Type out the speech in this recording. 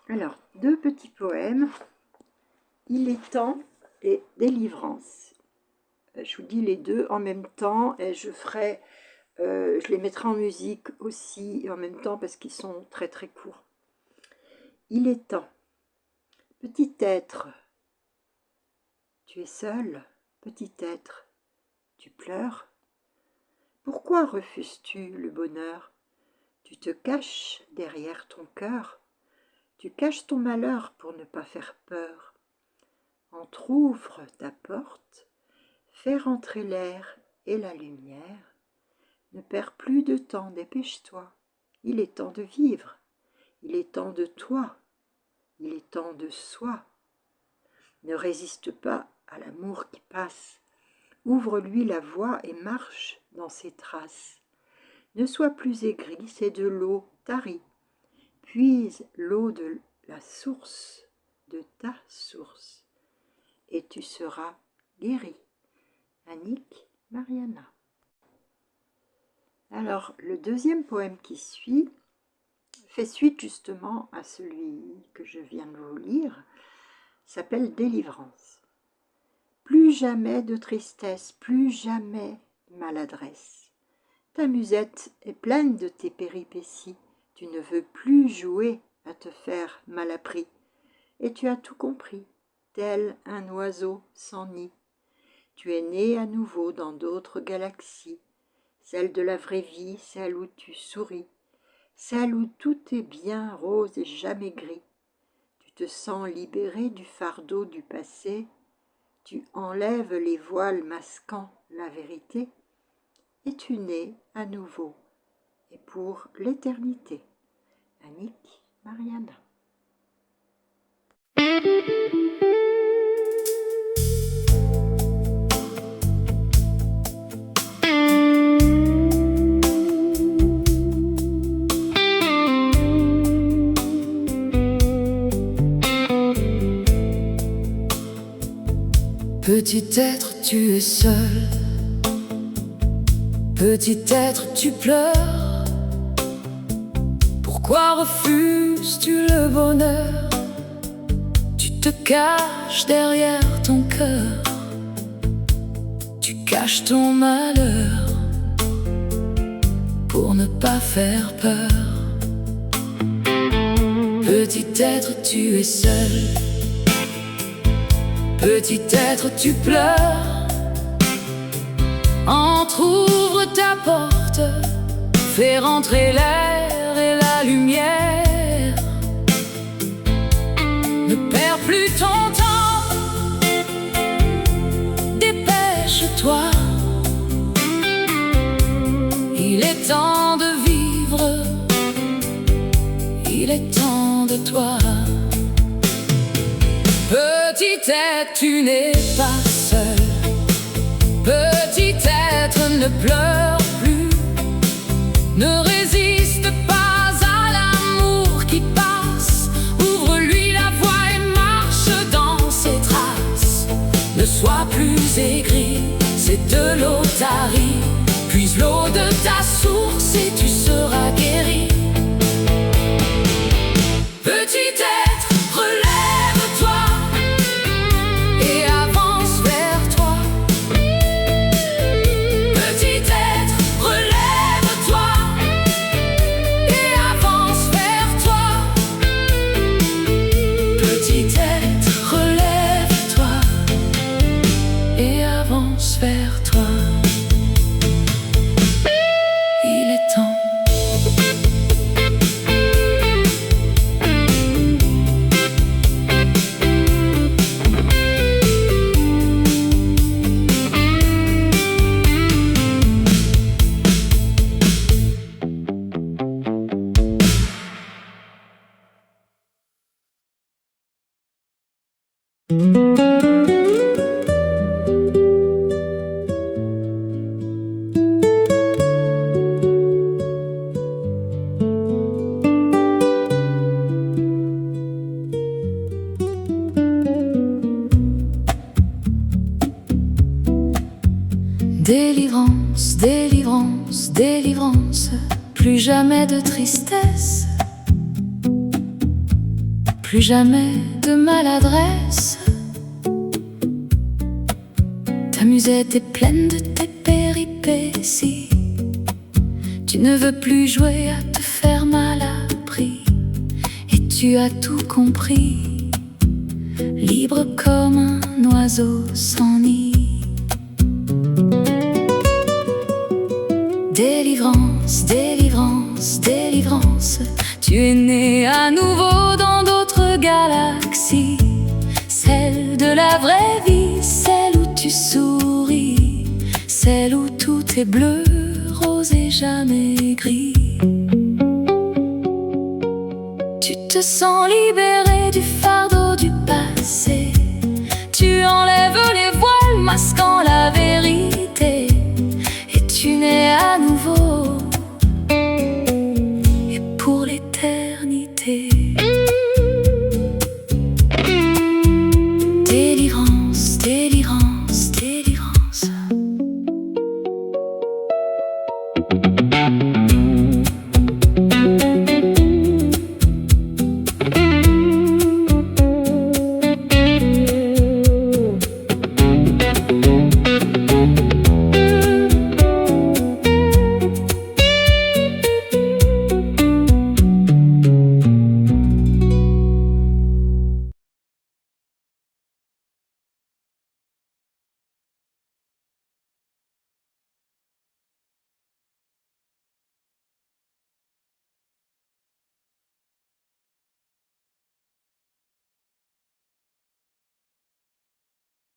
Alors, deux petits poèmes. Il est temps et délivrance. Je vous dis les deux en même temps et je les mettrai en musique aussi en même temps parce qu'ils sont très très courts. Il est temps. Petit être, tu es seul. Petit être, tu pleures. Pourquoi refuses-tu le bonheur? Tu te caches derrière ton cœur. Tu caches ton malheur pour ne pas faire peur. Entr'ouvre ta porte, fais rentrer l'air et la lumière. Ne perds plus de temps, dépêche-toi. Il est temps de vivre. Il est temps de toi. Il est temps de soi. Ne résiste pas à l'amour qui passe. Ouvre-lui la voie et marche dans ses traces. Ne sois plus aigri, c'est de l'eau tarie. Puise l'eau de la source, de ta source, et tu seras guéri. Annick Mariana. Alors, le deuxième poème qui suit fait suite justement à celui que je viens de vous lire, s'appelle Délivrance. Plus jamais de tristesse, plus jamais de maladresse. Ta musette est pleine de tes péripéties, tu ne veux plus jouer à te faire mal appris, et tu as tout compris, tel un oiseau sans nid. Tu es né à nouveau dans d'autres galaxies, celle de la vraie vie, celle où tu souris, celle où tout est bien rose et jamais gris. Tu te sens libéré du fardeau du passé, tu enlèves les voiles masquant la vérité, et tu nais à nouveau, et pour l'éternité. Annick Mariana. Petit être, tu es seul. Petit être, tu pleures. Pourquoi refuses-tu le bonheur? Tu te caches derrière ton cœur. Tu caches ton malheur pour ne pas faire peur. Petit être, tu es seul. Petit être, tu pleures. Entr'ouvre ta porte, fais rentrer l'air et la lumière. Ne perds plus ton temps, dépêche-toi. Il est temps de vivre, il est temps de toi. Petit être, tu n'es pas seul. Petit être, ne pleure plus. Ne résiste pas à l'amour qui passe. Ouvre-lui la voie et marche dans ses traces. Ne sois plus aigri, c'est de l'eau tarie. Puise l'eau de ta source et tu seras guéri. Petit être, relève-toi. Vers toi, il est temps. Délivrance, délivrance, délivrance. Plus jamais de tristesse, plus jamais de maladresse. Ta musette est pleine de tes péripéties. Tu ne veux plus jouer à te faire mal à prix, et tu as tout compris, libre comme un oiseau sans nid. Délivrance, délivrance, délivrance, tu es né à nouveau dans d'autres galaxies, celle de la vraie vie, celle où tu souris, celle où tout est bleu, rose et jamais gris. Tu te sens libéré du fardeau du passé, tu enlèves les voiles masquant la vérité, et tu nais à nouveau, et pour l'éternité.